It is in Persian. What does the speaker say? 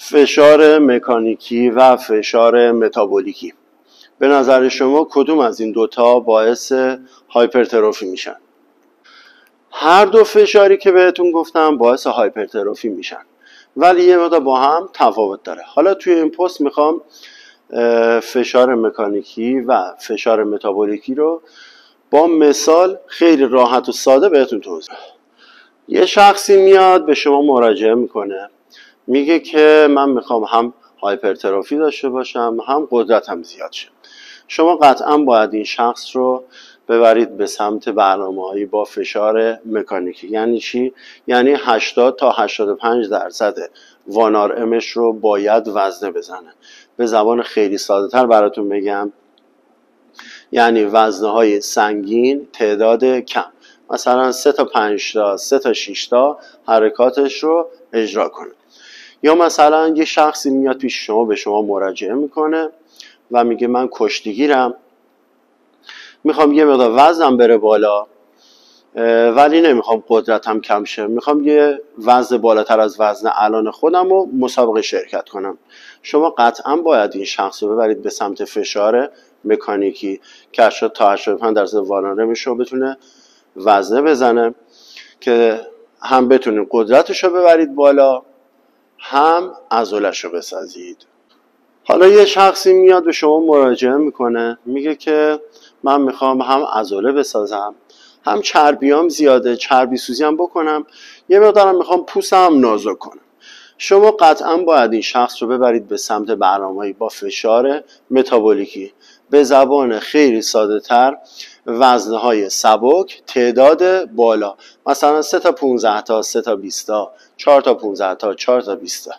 فشار مکانیکی و فشار متابولیکی، به نظر شما کدوم از این دوتا باعث هایپرتروفی میشن؟ هر دو فشاری که بهتون گفتم باعث هایپرتروفی میشن، ولی یه مقدار با هم تفاوت داره. حالا توی این پست میخوام فشار مکانیکی و فشار متابولیکی رو با مثال خیلی راحت و ساده بهتون توضیح. یه شخصی میاد به شما مراجعه میکنه، میگه که من میخوام هم هایپرتروفی داشته باشم هم قدرتم زیاد شه. شما قطعا باید این شخص رو ببرید به سمت برنامه‌هایی با فشار مکانیکی. یعنی چی؟ یعنی 80 تا 85% وانار امش رو باید وزنه بزنه. به زبان خیلی ساده تر براتون بگم، یعنی وزنه های سنگین تعداد کم، مثلا 3 تا 5 تا 3 تا 6 تا حرکاتش رو اجرا کنه. یا مثلا یه شخصی میاد پیش شما به شما مراجعه میکنه و میگه من کشتیگیرم، میخوام یه مقدار وزنم بره بالا ولی نمیخوام قدرتم کم شه، میخوام یه وزن بالاتر از وزن الان خودم رو مسابقه شرکت کنم. شما قطعا باید این شخص رو ببرید به سمت فشار مکانیکی که 80 تا 85% وانارمش رو بتونه وزنه بزنه که هم بتونید قدرتش رو ببرید بالا هم عضلش رو بسازید. حالا یه شخصی میاد به شما مراجعه میکنه، میگه که من میخوام هم عضله بسازم هم چربیام زیاده، چربی سوزی هم بکنم، یه مقدارم میخوام پوستم نازک کنم. شما قطعا باید این شخص رو ببرید به سمت برنامه‌ای با فشار متابولیکی. به زبان خیلی ساده تر، وزنهای سبک تعداد بالا، مثلا 3 تا 15 تا 3 تا 20 تا 4 تا 15 تا 4 تا 20 تا.